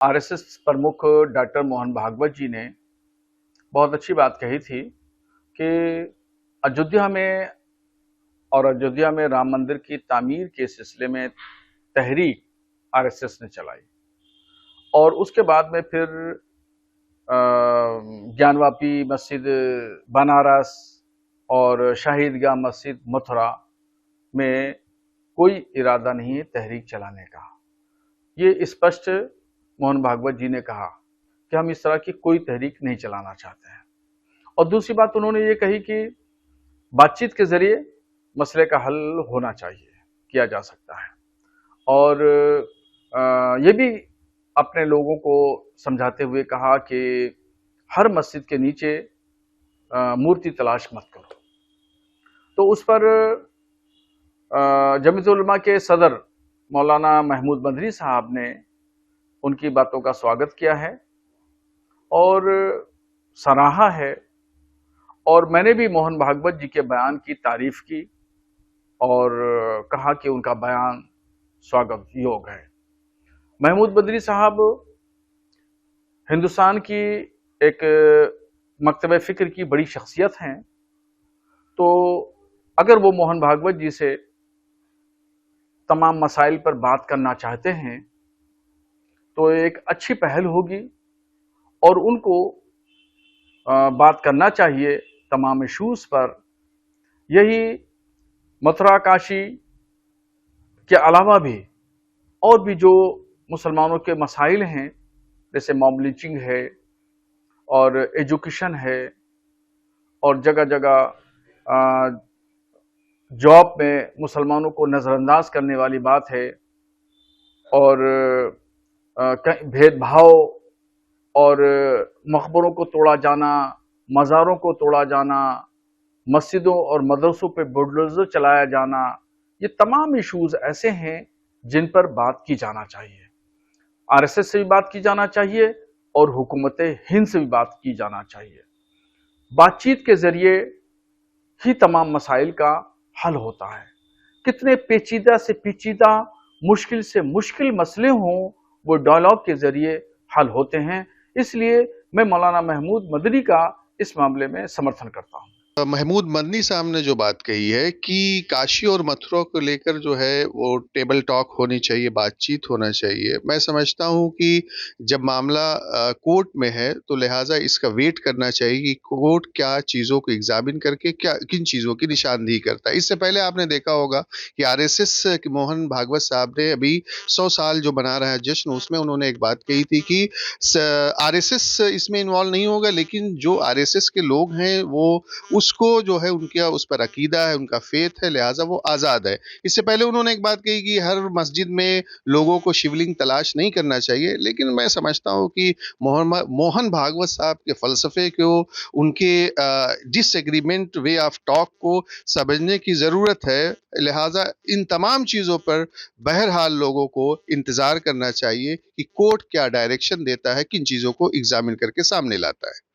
RSS प्रमुख doctor Mohan Bhagwat जी ने बहुत अच्छी बात कही थी कि अयोध्या में अयोध्या में राम मंदिर की तामीर के सिलसिले में तहरीक आरएसएस ने चलाई और उसके बाद में फिर ज्ञानवापी मस्जिद बनारस और शाहिदगाह मस्जिद मथुरा में कोई इरादा नहीं है तहरीक चलाने का। ये स्पष्ट मोहन भागवत जी ने कहा कि हम इस तरह की कोई तहरीक नहीं चलाना चाहते हैं। और दूसरी बात उन्होंने ये कही कि बातचीत के जरिए मसले का हल होना चाहिए, किया जा सकता है। और ये भी अपने लोगों को समझाते हुए कहा कि हर मस्जिद के नीचे मूर्ति तलाश मत करो। तो उस पर जमीयत उलमा के सदर मौलाना महमूद मदनी साहब ने उनकी बातों का स्वागत किया है और सराहा है। और मैंने भी मोहन भागवत जी के बयान की तारीफ की और कहा कि उनका बयान स्वागत योग्य है। महमूद बदरी साहब हिंदुस्तान की एक मकतब फिक्र की बड़ी शख्सियत हैं, तो अगर वो मोहन भागवत जी से तमाम मसाइल पर बात करना चाहते हैं तो एक अच्छी पहल होगी और उनको बात करना चाहिए तमाम इशूज पर। यही मथुरा काशी के अलावा भी और भी जो मुसलमानों के मसाइल हैं, जैसे मॉब लिंचिंग है और एजुकेशन है और जगह जगह जॉब में मुसलमानों को नजरअंदाज करने वाली बात है और भेदभाव और मकबरों को तोड़ा जाना, मज़ारों को तोड़ा जाना, मस्जिदों और मदरसों पे बुलडोजर चलाया जाना, ये तमाम इश्यूज ऐसे हैं जिन पर बात की जाना चाहिए। आरएसएस से भी बात की जाना चाहिए और हुकूमत हिंद से भी बात की जाना चाहिए। बातचीत के जरिए ही तमाम मसाइल का हल होता है। कितने पेचीदा से पेचीदा, मुश्किल से मुश्किल मसले हों, वो डायलॉग के जरिए हल होते हैं। इसलिए मैं मौलाना महमूद मदनी का इस मामले में समर्थन करता हूं। महमूद मदनी साहब ने जो बात कही है कि काशी और मथुरा को लेकर जो है वो टेबल टॉक होनी चाहिए, बातचीत होना चाहिए। मैं समझता हूं कि जब मामला कोर्ट में है तो लिहाजा इसका वेट करना चाहिए कि कोर्ट क्या चीज़ों को एग्जामिन करके क्या किन चीज़ों की निशानदेही करता है। इससे पहले आपने देखा होगा कि आरएसएस के मोहन भागवत साहब ने अभी 100 साल जो मना रहा है जश्न, उसमें उन्होंने एक बात कही थी कि आरएसएस इसमें इन्वॉल्व नहीं होगा, लेकिन जो आरएसएस के लोग हैं वो उसको जो है उनका उस पर अकीदा है, उनका फेथ है, लिहाजा वो आज़ाद है। इससे पहले उन्होंने एक बात कही कि हर मस्जिद में लोगों को शिवलिंग तलाश नहीं करना चाहिए, लेकिन मैं समझता हूँ कि मोहन भागवत साहब के फ़लसफ़े को, उनके डिसएग्रीमेंट वे ऑफ टॉक को समझने की ज़रूरत है। लिहाजा इन तमाम चीज़ों पर बहरहाल लोगों को इंतज़ार करना चाहिए कि कोर्ट क्या डायरेक्शन देता है, किन चीज़ों को एग्ज़ामिन करके सामने लाता है।